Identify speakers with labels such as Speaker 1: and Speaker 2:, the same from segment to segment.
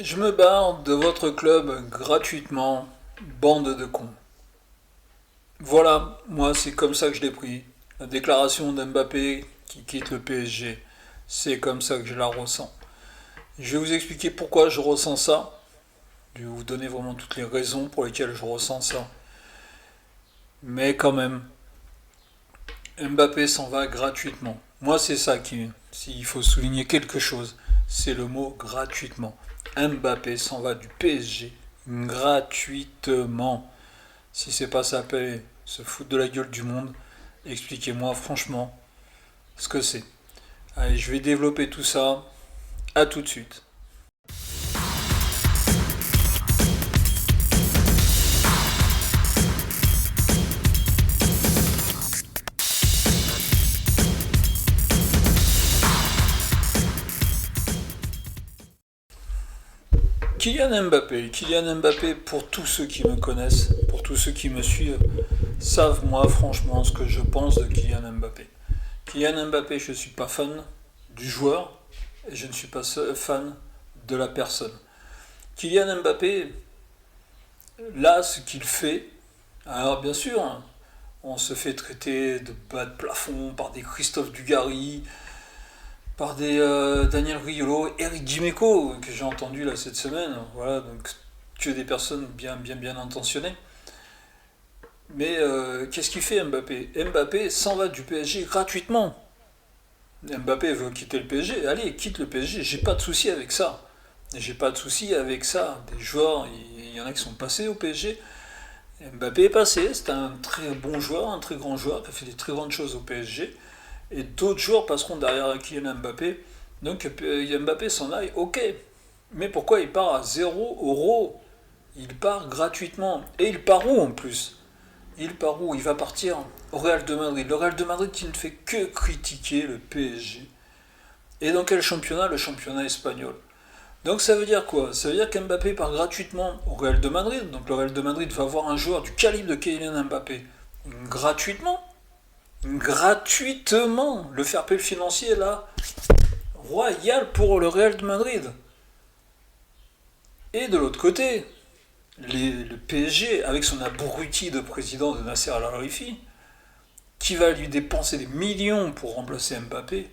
Speaker 1: Je me barre de votre club gratuitement, bande de cons. Voilà, moi c'est comme ça que je l'ai pris. La déclaration d'Mbappé qui quitte le PSG, c'est comme ça que je la ressens. Je vais vous expliquer pourquoi je ressens ça. Je vais vous donner vraiment toutes les raisons pour lesquelles je ressens ça. Mais quand même, Mbappé s'en va gratuitement. Moi c'est ça qui, s'il faut souligner quelque chose, c'est le mot gratuitement. Mbappé s'en va du PSG gratuitement. Si c'est pas ça, se foutre de la gueule du monde, expliquez-moi franchement ce que c'est. Allez, je vais développer tout ça. À tout de suite. Kylian Mbappé, pour tous ceux qui me connaissent, pour tous ceux qui me suivent, savent moi franchement ce que je pense de Kylian Mbappé. Kylian Mbappé, je ne suis pas fan du joueur et je ne suis pas fan de la personne. Kylian Mbappé, là, ce qu'il fait, alors bien sûr, hein, on se fait traiter de bas de plafond par des Christophe Dugarry, par des Daniel Riolo, Eric Dimeco, que j'ai entendu là cette semaine. Voilà, donc que des personnes bien intentionnées. Mais qu'est-ce qu'il fait Mbappé? Mbappé s'en va du PSG gratuitement. Mbappé veut quitter le PSG, allez, quitte le PSG, j'ai pas de souci avec ça. J'ai pas de souci avec ça. Des joueurs, il y en a qui sont passés au PSG. Mbappé est passé, c'est un très bon joueur, un très grand joueur qui a fait des très grandes choses au PSG. Et d'autres joueurs passeront derrière Kylian Mbappé. Donc Mbappé s'en aille, ok. Mais pourquoi il part à 0 € Il part gratuitement. Et il part où en plus? Il part où? Il va partir au Real de Madrid. Le Real de Madrid qui ne fait que critiquer le PSG. Et dans quel championnat? Le championnat espagnol. Donc ça veut dire quoi? Ça veut dire qu'Mbappé part gratuitement au Real de Madrid. Donc le Real de Madrid va avoir un joueur du calibre de Kylian Mbappé gratuitement. Gratuitement. Le fair play financier là, royal pour le Real de Madrid. Et de l'autre côté, le PSG, avec son abruti de président de Nasser Al-Khelaifi, qui va lui dépenser des millions pour remplacer Mbappé,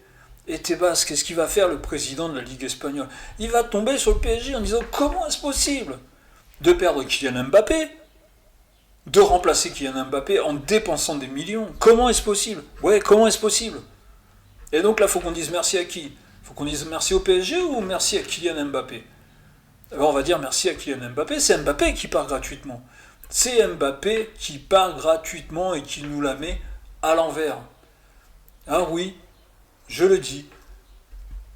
Speaker 1: et Tebas, qu'est-ce qu'il va faire le président de la Ligue espagnole? Il va tomber sur le PSG en disant comment est-ce possible de perdre Kylian Mbappé, de remplacer Kylian Mbappé en dépensant des millions? Comment est-ce possible? Ouais, comment est-ce possible? Et donc là, il faut qu'on dise merci à qui? Faut qu'on dise merci au PSG ou merci à Kylian Mbappé? Alors on va dire merci à Kylian Mbappé, c'est Mbappé qui part gratuitement. C'est Mbappé qui part gratuitement et qui nous la met à l'envers. Ah oui, je le dis,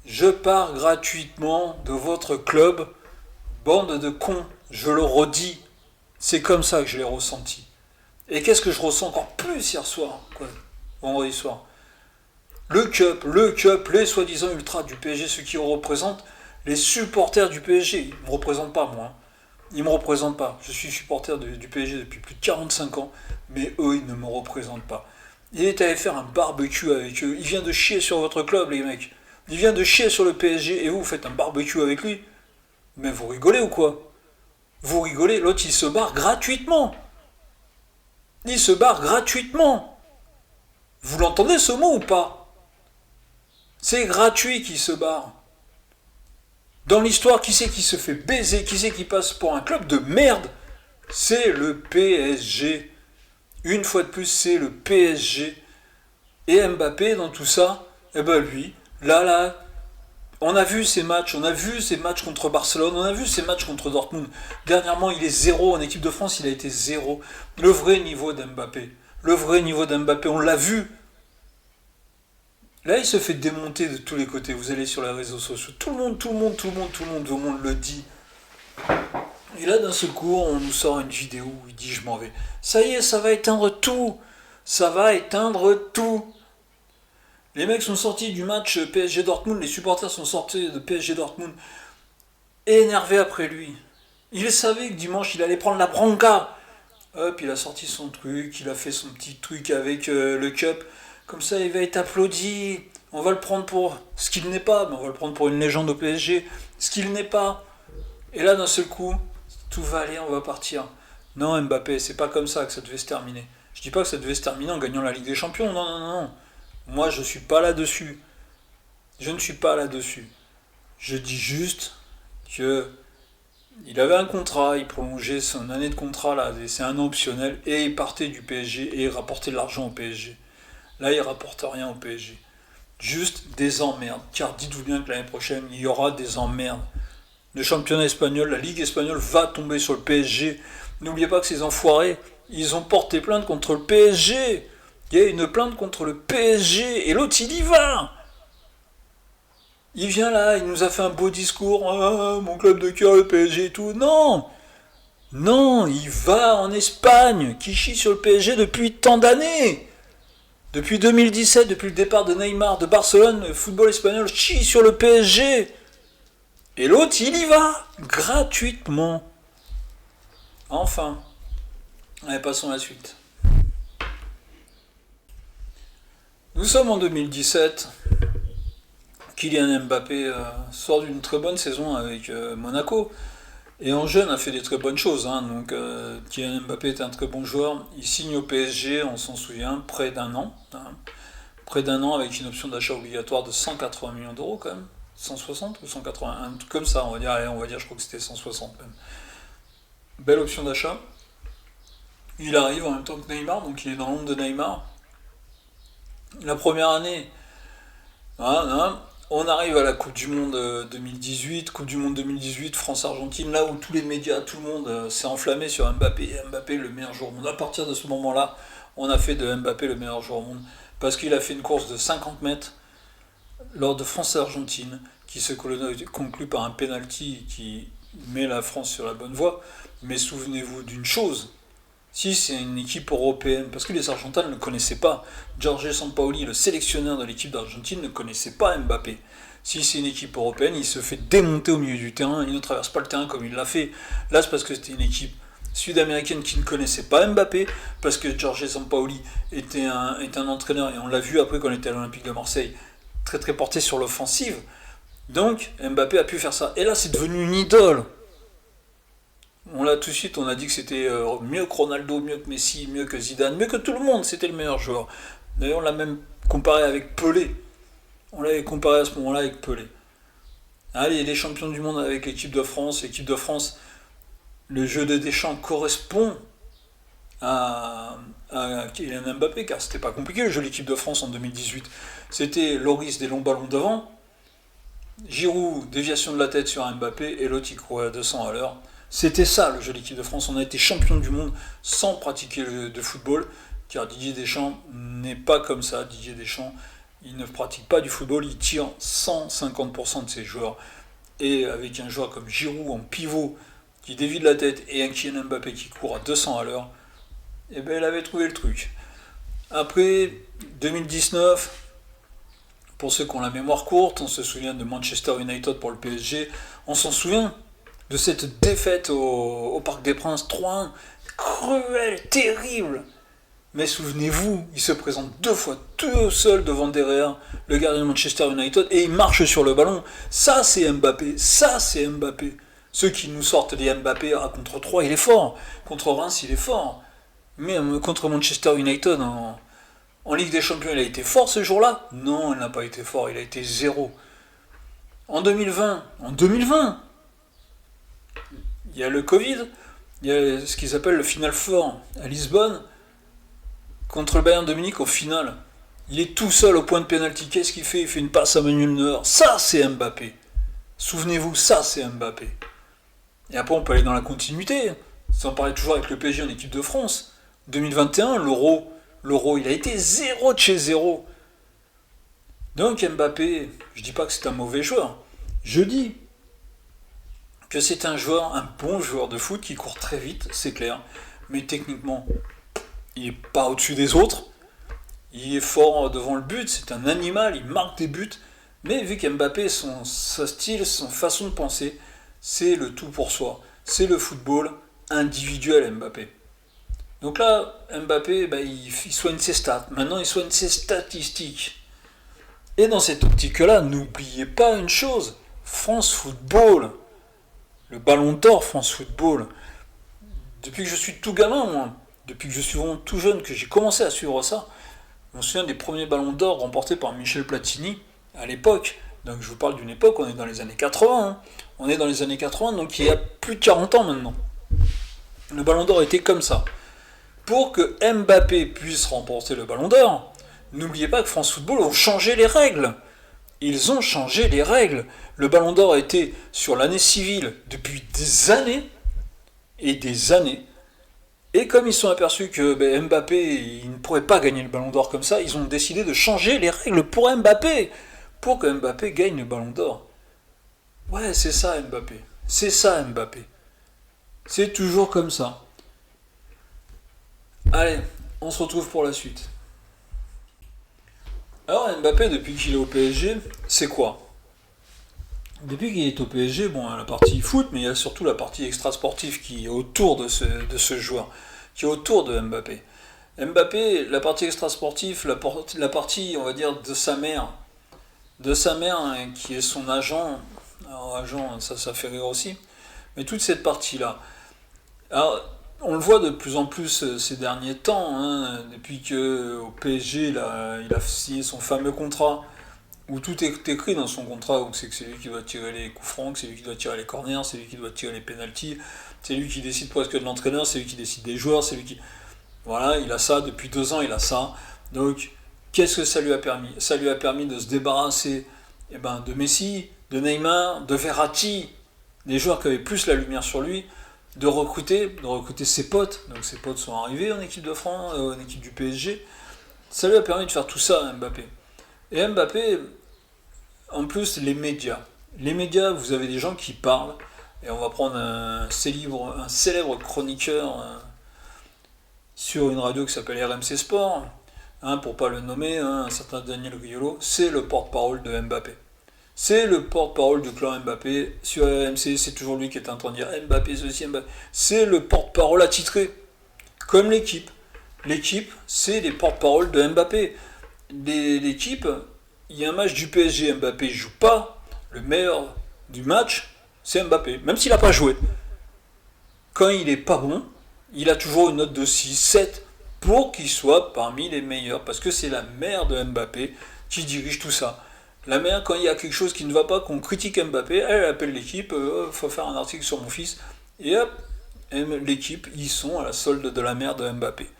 Speaker 1: je pars gratuitement de votre club, bande de cons, je le redis. C'est comme ça que je l'ai ressenti. Et qu'est-ce que je ressens encore plus hier soir, quoi, vendredi soir? Le Cup, les soi-disant ultras du PSG, ceux qui représentent les supporters du PSG. Ils ne me représentent pas, moi. Ils ne me représentent pas. Je suis supporter du PSG depuis plus de 45 ans, mais eux, ils ne me représentent pas. Il est allé faire un barbecue avec eux. Il vient de chier sur votre club, les mecs. Il vient de chier sur le PSG et vous faites un barbecue avec lui. Mais vous rigolez ou quoi? Vous rigolez, l'autre il se barre gratuitement. Il se barre gratuitement. Vous l'entendez ce mot ou pas? C'est gratuit qu'il se barre. Dans l'histoire, qui c'est qui se fait baiser? Qui c'est qui passe pour un club de merde? C'est le PSG. Une fois de plus, c'est le PSG. Et Mbappé, dans tout ça, eh ben lui, là, on a vu ses matchs contre Barcelone, on a vu ses matchs contre Dortmund. Dernièrement, il est zéro en équipe de France, il a été zéro. Le vrai niveau d'Mbappé. Le vrai niveau d'Mbappé, on l'a vu. Là, il se fait démonter de tous les côtés. Vous allez sur les réseaux sociaux. Tout le monde le dit. Et là, d'un seul coup, on nous sort une vidéo où il dit je m'en vais. Ça y est, ça va éteindre tout. Ça va éteindre tout. Les mecs sont sortis du match PSG Dortmund, les supporters sont sortis de PSG Dortmund, énervés après lui. Il savait que dimanche il allait prendre la bronca. Hop, il a sorti son truc, il a fait son petit truc avec le cup. Comme ça, il va être applaudi. On va le prendre pour ce qu'il n'est pas, mais on va le prendre pour une légende au PSG. Ce qu'il n'est pas. Et là, d'un seul coup, tout va aller, on va partir. Non, Mbappé, c'est pas comme ça que ça devait se terminer. Je dis pas que ça devait se terminer en gagnant la Ligue des Champions, non, non, non. Moi, je suis pas là-dessus. Je ne suis pas là-dessus. Je dis juste que il avait un contrat, il prolongeait son année de contrat là, c'est un an optionnel, et il partait du PSG et il rapportait de l'argent au PSG. Là, il rapporte rien au PSG. Juste des emmerdes. Car dites-vous bien que l'année prochaine, il y aura des emmerdes. Le championnat espagnol, la Ligue espagnole va tomber sur le PSG. N'oubliez pas que ces enfoirés, ils ont porté plainte contre le PSG. Il y a une plainte contre le PSG et l'autre il y va. Il vient là, il nous a fait un beau discours, ah, mon club de cœur, le PSG et tout. Non, non, il va en Espagne, qui chie sur le PSG depuis tant d'années. Depuis 2017, depuis le départ de Neymar de Barcelone, le football espagnol chie sur le PSG. Et l'autre, il y va, gratuitement. Enfin, allez, passons à la suite. Nous sommes en 2017. Kylian Mbappé sort d'une très bonne saison avec Monaco. Et en jeune a fait des très bonnes choses. Donc Kylian Mbappé est un très bon joueur. Il signe au PSG, on s'en souvient, près d'un an. Près d'un an avec une option d'achat obligatoire de 180 millions d'euros quand même. 160 ou 180, un truc comme ça, on va dire, allez, je crois que c'était 160 même. Belle option d'achat. Il arrive en même temps que Neymar, donc il est dans l'ombre de Neymar. La première année, on arrive à la Coupe du Monde 2018, Coupe du Monde 2018, France-Argentine, là où tous les médias, tout le monde s'est enflammé sur Mbappé, Mbappé le meilleur joueur au monde. À partir de ce moment-là, on a fait de Mbappé le meilleur joueur au monde, parce qu'il a fait une course de 50 mètres lors de France-Argentine, qui se conclut par un penalty qui met la France sur la bonne voie. Mais souvenez-vous d'une chose, si c'est une équipe européenne, parce que les Argentins ne le connaissaient pas, Jorge Sampaoli, le sélectionneur de l'équipe d'Argentine, ne connaissait pas Mbappé. Si c'est une équipe européenne, il se fait démonter au milieu du terrain, il ne traverse pas le terrain comme il l'a fait. Là, c'est parce que c'était une équipe sud-américaine qui ne connaissait pas Mbappé, parce que Jorge Sampaoli est un entraîneur, et on l'a vu après quand on était à l'Olympique de Marseille, très très porté sur l'offensive. Donc Mbappé a pu faire ça. Et là, c'est devenu une idole. On l'a tout de suite, on a dit que c'était mieux que Ronaldo, mieux que Messi, mieux que Zidane, mieux que tout le monde, c'était le meilleur joueur. D'ailleurs, on l'a même comparé avec Pelé. On l'avait comparé à ce moment-là avec Pelé. Allez, les champions du monde avec l'équipe de France. L'équipe de France, le jeu de Deschamps correspond à Kylian Mbappé, car c'était pas compliqué le jeu de l'équipe de France en 2018. C'était Loris des longs ballons devant, Giroud, déviation de la tête sur Mbappé, et l'autre il courait à 200 à l'heure. C'était ça le jeu de l'équipe de France. On a été champion du monde sans pratiquer de football, car Didier Deschamps n'est pas comme ça. Didier Deschamps, il ne pratique pas du football, il tire 150% de ses joueurs. Et avec un joueur comme Giroud en pivot qui dévie de la tête et un Kylian Mbappé qui court à 200 à l'heure, et ben il avait trouvé le truc. Après 2019, pour ceux qui ont la mémoire courte, on se souvient de Manchester United pour le PSG, on s'en souvient de cette défaite au Parc des Princes 3-1, cruelle, terrible. Mais souvenez-vous, il se présente 2 fois tout seul devant derrière le gardien de Manchester United et il marche sur le ballon. Ça c'est Mbappé, ça c'est Mbappé. Ceux qui nous sortent des Mbappé contre 3, il est fort. Contre Reims, il est fort. Mais contre Manchester United, en Ligue des Champions, il a été fort ce jour-là? Non, il n'a pas été fort, il a été 0. En 2020, il y a le Covid, il y a ce qu'ils appellent le Final Four à Lisbonne, contre le Bayern de Munich au final. Il est tout seul au point de pénalty. Qu'est-ce qu'il fait? Il fait une passe à Manuel Neuer. Ça, c'est Mbappé. Souvenez-vous, ça, c'est Mbappé. Et après, on peut aller dans la continuité. Sans parler toujours avec le PSG en équipe de France. 2021, l'Euro, il a été 0 de chez 0. Donc Mbappé, je dis pas que c'est un mauvais joueur. Je dis que c'est un bon joueur de foot qui court très vite, c'est clair. Mais techniquement, il n'est pas au-dessus des autres. Il est fort devant le but, c'est un animal, il marque des buts. Mais vu qu'Mbappé, son style, son façon de penser, c'est le tout pour soi. C'est le football individuel, Mbappé. Donc là, Mbappé, il soigne ses stats. Maintenant, il soigne ses statistiques. Et dans cette optique-là, n'oubliez pas une chose. France Football, Le Ballon d'Or France Football. Depuis que je suis tout gamin, moi, depuis que je suis vraiment tout jeune, que j'ai commencé à suivre ça, je me souviens des premiers Ballons d'Or remportés par Michel Platini à l'époque. Donc je vous parle d'une époque, on est dans les années 80. Hein. On est dans les années 80, donc il y a plus de 40 ans maintenant. Le Ballon d'Or était comme ça. Pour que Mbappé puisse remporter le Ballon d'Or, n'oubliez pas que France Football ont changé les règles. Ils ont changé les règles. Le Ballon d'Or a été sur l'année civile depuis des années et des années. Et comme ils sont aperçus que Mbappé il ne pourrait pas gagner le Ballon d'Or comme ça, ils ont décidé de changer les règles pour Mbappé. Pour que Mbappé gagne le Ballon d'Or. Ouais, c'est ça Mbappé. C'est ça Mbappé. C'est toujours comme ça. Allez, on se retrouve pour la suite. Alors Mbappé, depuis qu'il est au PSG, c'est quoi? Depuis qu'il est au PSG, bon, il y a la partie foot, mais il y a surtout la partie extra-sportive qui est autour de ce joueur, qui est autour de Mbappé. Mbappé, la partie extra-sportive, la partie, on va dire, de sa mère hein, qui est son agent. Alors, agent, ça fait rire aussi. Mais toute cette partie-là. Alors, on le voit de plus en plus ces derniers temps, hein, depuis qu'au PSG, il a signé son fameux contrat, où tout est écrit dans son contrat, où c'est que c'est lui qui doit tirer les coups francs, c'est lui qui doit tirer les corners, c'est lui qui doit tirer les pénaltys, c'est lui qui décide presque de l'entraîneur, c'est lui qui décide des joueurs, c'est lui qui... Voilà, il a ça, depuis 2 ans il a ça. Donc, qu'est-ce que ça lui a permis? Ça lui a permis de se débarrasser de Messi, de Neymar, de Verratti, des joueurs qui avaient plus la lumière sur lui, de recruter ses potes. Donc ses potes sont arrivés en équipe de France, en équipe du PSG. Ça lui a permis de faire tout ça à Mbappé. Et Mbappé, en plus, les médias. Les médias, vous avez des gens qui parlent, et on va prendre un célèbre chroniqueur sur une radio qui s'appelle RMC Sport, pour pas le nommer, un certain Daniel Riolo, c'est le porte-parole de Mbappé. C'est le porte-parole du clan Mbappé. Sur RMC, c'est toujours lui qui est en train de dire Mbappé ceci, Mbappé. C'est le porte-parole attitré. Comme l'équipe. L'équipe, c'est les porte-parole de Mbappé. L'équipe, il y a un match du PSG, Mbappé ne joue pas. Le meilleur du match, c'est Mbappé. Même s'il n'a pas joué. Quand il est pas bon, il a toujours une note de 6, 7 pour qu'il soit parmi les meilleurs. Parce que c'est la mère de Mbappé qui dirige tout ça. La mère, quand il y a quelque chose qui ne va pas, qu'on critique Mbappé, elle appelle l'équipe, faut faire un article sur mon fils. Et hop, l'équipe, ils sont à la solde de la mère de Mbappé.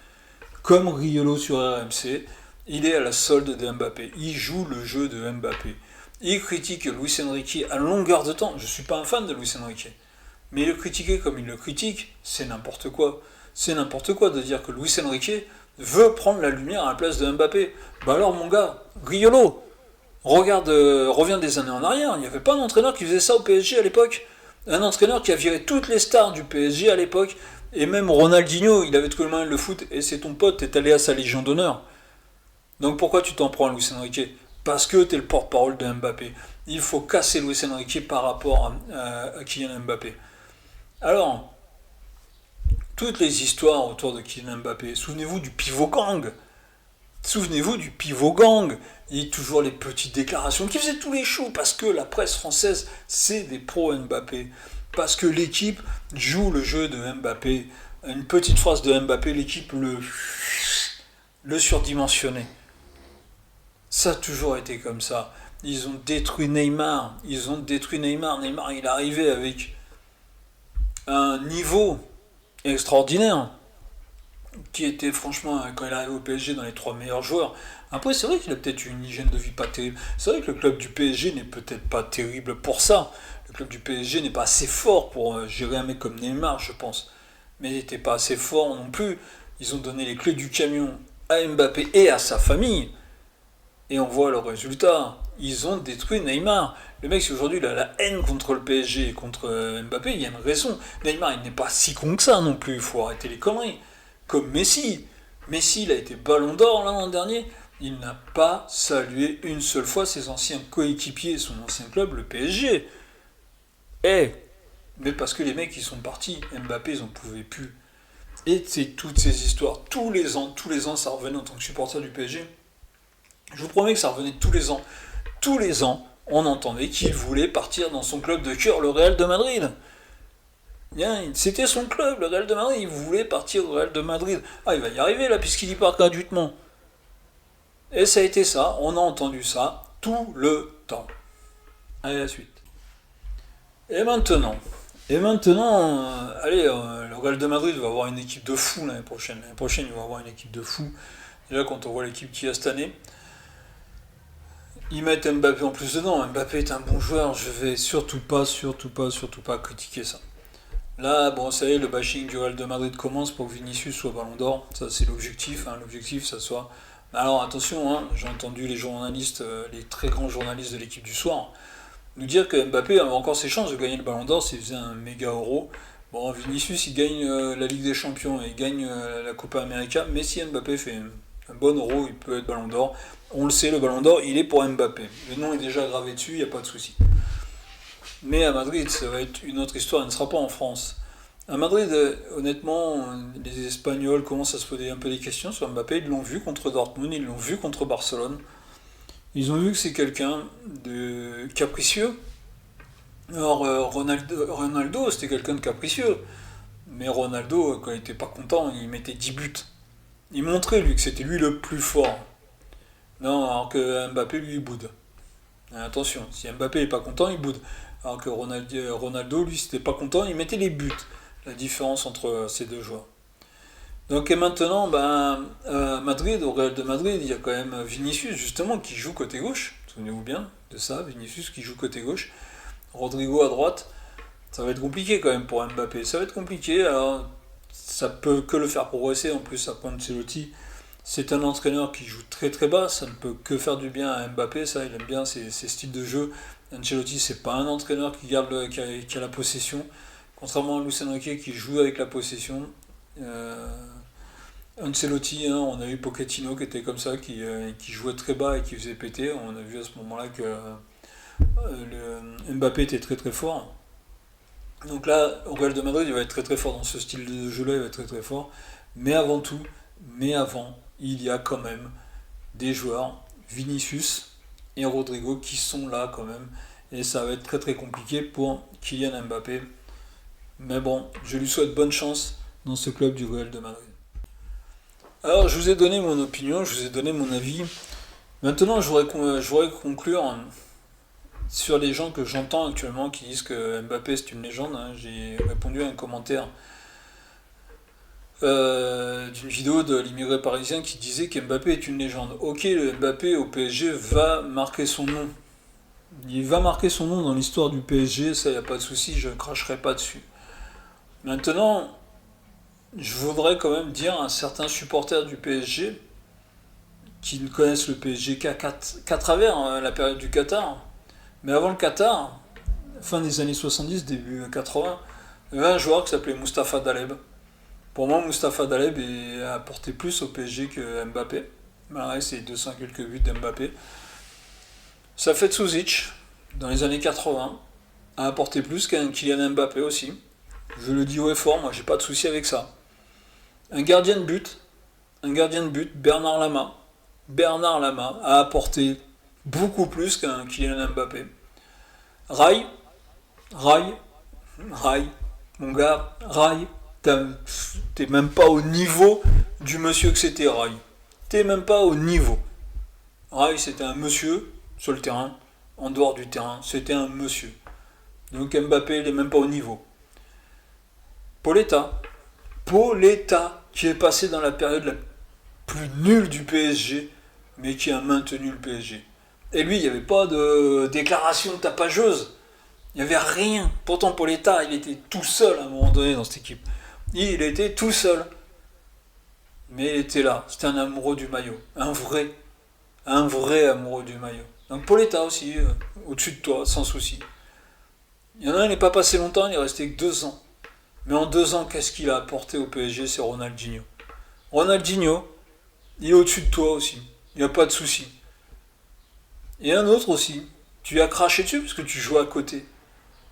Speaker 1: Comme Riolo sur RMC, il est à la solde de Mbappé. Il joue le jeu de Mbappé. Il critique Luis Enrique à longueur de temps. Je ne suis pas un fan de Luis Enrique. Mais le critiquer comme il le critique, c'est n'importe quoi. C'est n'importe quoi de dire que Luis Enrique veut prendre la lumière à la place de Mbappé. Bah alors mon gars, Riolo, reviens des années en arrière, il n'y avait pas d'entraîneur qui faisait ça au PSG à l'époque. Un entraîneur qui a viré toutes les stars du PSG à l'époque, et même Ronaldinho, il avait trouvé le moyen de le foot, et c'est ton pote, t'es allé à sa Légion d'honneur. Donc pourquoi tu t'en prends à Luis Enrique? Parce que t'es le porte-parole de Mbappé. Il faut casser Luis Enrique par rapport à Kylian Mbappé. Alors, toutes les histoires autour de Kylian Mbappé, souvenez-vous du pivot gang. Souvenez-vous du pivot gang. Il y a toujours les petites déclarations qui faisaient tous les choux parce que la presse française, c'est des pros Mbappé. Parce que l'équipe joue le jeu de Mbappé. Une petite phrase de Mbappé, l'équipe le surdimensionnait. Ça a toujours été comme ça. Ils ont détruit Neymar. Neymar, il est arrivé avec un niveau extraordinaire qui était franchement, quand il arrive au PSG, dans les 3 meilleurs joueurs. Après, c'est vrai qu'il a peut-être eu une hygiène de vie pas terrible. C'est vrai que le club du PSG n'est peut-être pas terrible pour ça. Le club du PSG n'est pas assez fort pour gérer un mec comme Neymar, je pense. Mais il n'était pas assez fort non plus. Ils ont donné les clés du camion à Mbappé et à sa famille. Et on voit le résultat. Ils ont détruit Neymar. Le mec, si aujourd'hui il a la haine contre le PSG et contre Mbappé, il y a une raison. Neymar, il n'est pas si con que ça non plus. Il faut arrêter les conneries. Comme Messi. Messi, il a été ballon d'or l'an dernier. Il n'a pas salué une seule fois ses anciens coéquipiers et son ancien club, le PSG. Mais parce que les mecs, ils sont partis. Mbappé, ils n'en pouvaient plus. Et c'est toutes ces histoires. Tous les ans, ça revenait en tant que supporter du PSG. Je vous promets que ça revenait tous les ans. Tous les ans, on entendait qu'il voulait partir dans son club de cœur, le Real de Madrid. C'était son club, le Real de Madrid, il voulait partir au Real de Madrid. Ah, il va y arriver là, puisqu'il y part gratuitement. Et ça a été ça, on a entendu ça tout le temps. Allez, la suite. Et maintenant, allez, le Real de Madrid va avoir une équipe de fous l'année prochaine. L'année prochaine, il va avoir une équipe de fous. Déjà, quand on voit l'équipe qu'il y a cette année, ils mettent Mbappé en plus dedans. Mbappé est un bon joueur, je vais surtout pas critiquer ça. Là, bon, ça y est, le bashing du Real de Madrid commence pour que Vinicius soit Ballon d'Or. Ça, c'est l'objectif. L'objectif, ça soit. Alors attention, j'ai entendu les journalistes, les très grands journalistes de l'équipe du soir, nous dire que Mbappé avait encore ses chances de gagner le Ballon d'Or s'il faisait un méga euro. Bon, Vinicius, il gagne la Ligue des Champions et il gagne la Copa América, mais si Mbappé fait un bon euro, il peut être Ballon d'Or. On le sait, le Ballon d'Or, il est pour Mbappé. Le nom est déjà gravé dessus, il n'y a pas de souci. Mais à Madrid, ça va être une autre histoire, elle ne sera pas en France. À Madrid, honnêtement, les Espagnols commencent à se poser un peu des questions sur Mbappé. Ils l'ont vu contre Dortmund, ils l'ont vu contre Barcelone. Ils ont vu que c'est quelqu'un de capricieux. Alors Ronaldo, c'était quelqu'un de capricieux. Mais Ronaldo, quand il n'était pas content, il mettait 10 buts. Il montrait lui que c'était lui le plus fort. Non, alors que Mbappé, lui, il boude. Attention, si Mbappé n'est pas content, il boude. Alors que Ronaldo, lui, s'il n'était pas content, il mettait les buts. La différence entre ces deux joueurs. Donc et maintenant, à Madrid, au Real de Madrid, il y a quand même Vinicius justement qui joue côté gauche. Souvenez-vous bien de ça, Vinicius qui joue côté gauche. Rodrigo à droite. Ça va être compliqué quand même pour Mbappé. Ça va être compliqué. Alors ça peut que le faire progresser. En plus, à Ancelotti, c'est un entraîneur qui joue très très bas. Ça ne peut que faire du bien à Mbappé. Ça, il aime bien ses styles de jeu. Ancelotti, c'est pas un entraîneur qui a la possession. Contrairement à Luis Enrique qui joue avec la possession. Ancelotti, on a eu Pochettino qui était comme ça, qui jouait très bas et qui faisait péter. On a vu à ce moment-là que Mbappé était très très fort. Donc là, au Real de Madrid, il va être très très fort dans ce style de jeu-là, il va être très très fort. Mais avant, il y a quand même des joueurs, Vinicius et Rodrigo, qui sont là quand même. Et ça va être très très compliqué pour Kylian Mbappé. Mais bon, je lui souhaite bonne chance dans ce club du Real de Madrid. Alors, je vous ai donné mon opinion, je vous ai donné mon avis. Maintenant, je voudrais conclure sur les gens que j'entends actuellement qui disent que Mbappé c'est une légende. J'ai répondu à un commentaire d'une vidéo de l'immigré parisien qui disait qu'Mbappé est une légende. Ok, le Mbappé au PSG va marquer son nom. Il va marquer son nom dans l'histoire du PSG, ça y a pas de souci, je ne cracherai pas dessus. Maintenant, je voudrais quand même dire à certains supporters du PSG qui ne connaissent le PSG qu'à travers la période du Qatar. Mais avant le Qatar, fin des années 70, début 80, il y avait un joueur qui s'appelait Mustapha Daleb. Pour moi, Mustapha Daleb a apporté plus au PSG que Mbappé. Malgré ses 200 quelques buts d'Mbappé. Safet Suzic, dans les années 80, a apporté plus qu'un Kylian Mbappé aussi. Je le dis haut et fort, moi j'ai pas de souci avec ça. Un gardien de but, Bernard Lama. Bernard Lama a apporté beaucoup plus qu'un Kylian Mbappé. Rai, mon gars, Rai, t'es même pas au niveau du monsieur que c'était Rai. T'es même pas au niveau. Rai, c'était un monsieur sur le terrain, en dehors du terrain, c'était un monsieur. Donc Mbappé, il est même pas au niveau. Pauletta, qui est passé dans la période la plus nulle du PSG, mais qui a maintenu le PSG. Et lui, il n'y avait pas de déclaration tapageuse. Il n'y avait rien. Pourtant, Pauletta, il était tout seul à un moment donné dans cette équipe. Il était tout seul. Mais il était là. C'était un amoureux du maillot. Un vrai amoureux du maillot. Donc Pauletta aussi, au-dessus de toi, sans souci. Il y en a un, il n'est pas passé longtemps, il est resté que 2 ans. Mais en 2 ans, qu'est-ce qu'il a apporté au PSG? C'est Ronaldinho. Ronaldinho, il est au-dessus de toi aussi. Il n'y a pas de souci. Et un autre aussi. Tu lui as craché dessus parce que tu joues à côté.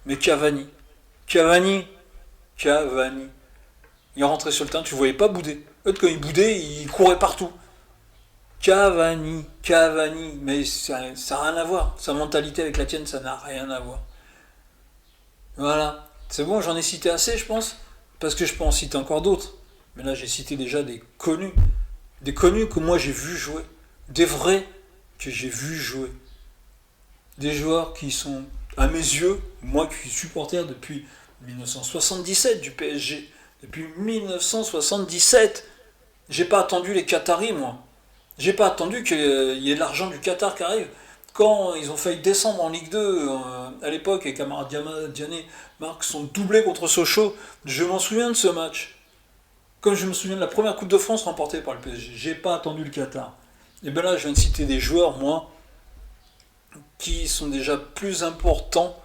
Speaker 1: Mais Cavani. Il est rentré sur le terrain, tu ne voyais pas bouder. Quand il boudait, il courait partout. Cavani. Mais ça n'a rien à voir. Sa mentalité avec la tienne, ça n'a rien à voir. Voilà. C'est bon, j'en ai cité assez, je pense, parce que je peux en citer encore d'autres. Mais là, j'ai cité déjà des connus. Des connus que moi j'ai vu jouer. Des vrais que j'ai vu jouer. Des joueurs qui sont, à mes yeux, moi qui suis supporter depuis 1977 du PSG. Depuis 1977. J'ai pas attendu les Qataris, moi. J'ai pas attendu qu'il y ait de l'argent du Qatar qui arrive. Quand ils ont failli descendre en Ligue 2, à l'époque, et Camara Diané marque son doublé contre Sochaux, je m'en souviens de ce match. Comme je me souviens de la première Coupe de France remportée par le PSG. J'ai pas attendu le Qatar. Et bien là, je viens de citer des joueurs, moi, qui sont déjà plus importants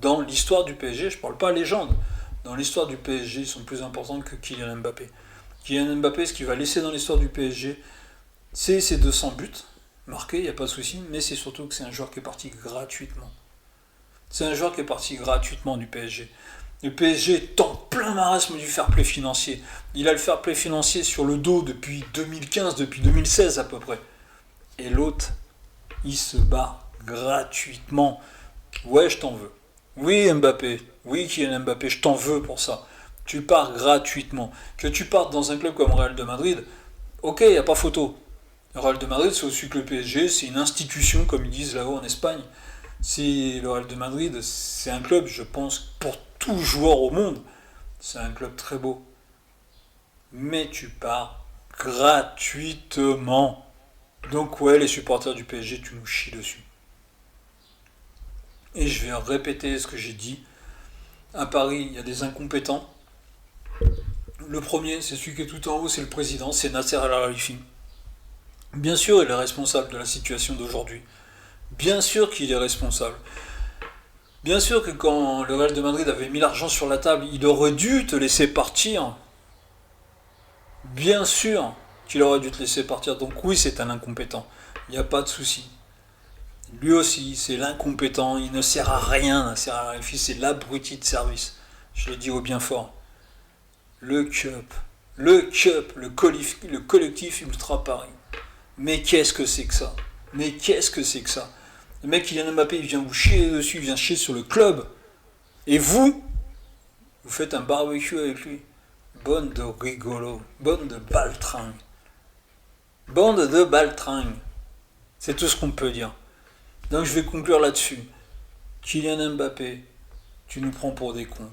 Speaker 1: dans l'histoire du PSG. Je parle pas légende. Dans l'histoire du PSG, ils sont plus importants que Kylian Mbappé. Kylian Mbappé, ce qu'il va laisser dans l'histoire du PSG, c'est ses 200 buts marqués, il n'y a pas de souci, mais c'est surtout que c'est un joueur qui est parti gratuitement. C'est un joueur qui est parti gratuitement du PSG. Le PSG est en plein marasme du fair play financier. Il a le fair play financier sur le dos depuis 2015, depuis 2016 à peu près. Et l'autre, il se bat gratuitement. Ouais, je t'en veux. Oui, Mbappé. Oui, Kylian Mbappé, je t'en veux pour ça. Tu pars gratuitement. Que tu partes dans un club comme Real de Madrid, ok, il n'y a pas photo. Le Real de Madrid, c'est aussi que le PSG, c'est une institution, comme ils disent là-haut en Espagne. Si le Real de Madrid, c'est un club, je pense, pour tout joueur au monde, c'est un club très beau. Mais tu pars gratuitement. Donc ouais, les supporters du PSG, tu nous chies dessus. Et je vais répéter ce que j'ai dit. À Paris, il y a des incompétents. Le premier, c'est celui qui est tout en haut, c'est le président, c'est Nasser Al-Khelaifi. Bien sûr, il est responsable de la situation d'aujourd'hui. Bien sûr qu'il est responsable. Bien sûr que quand le Real de Madrid avait mis l'argent sur la table, il aurait dû te laisser partir. Bien sûr qu'il aurait dû te laisser partir. Donc oui, c'est un incompétent. Il n'y a pas de souci. Lui aussi, c'est l'incompétent. Il ne sert à rien. Nasser Al-Khelaifi, c'est l'abruti de service. Je le dis au bien fort. Le CUP, le collectif Ultra Paris. Mais qu'est-ce que c'est que ça? Mais qu'est-ce que c'est que ça? Le mec, Kylian Mbappé, il vient vous chier dessus, il vient chier sur le club. Et vous faites un barbecue avec lui. Bande de rigolos, bande de baltringues. Bande de baltringues. C'est tout ce qu'on peut dire. Donc je vais conclure là-dessus. Kylian Mbappé, tu nous prends pour des cons.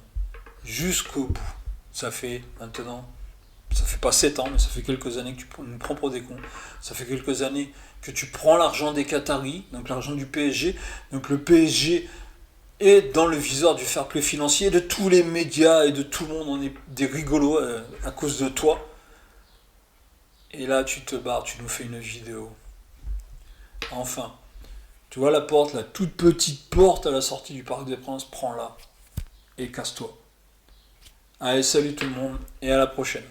Speaker 1: Jusqu'au bout. Ça fait maintenant, ça fait pas 7 ans, mais ça fait quelques années que tu nous prends pour des cons. Ça fait quelques années que tu prends l'argent des Qataris, donc l'argent du PSG. Donc le PSG est dans le viseur du fair play financier, de tous les médias et de tout le monde. On est des rigolos à cause de toi. Et là, tu te barres, tu nous fais une vidéo. Enfin, tu vois la porte, la toute petite porte à la sortie du Parc des Princes, prends-la et casse-toi. Allez, salut tout le monde et à la prochaine.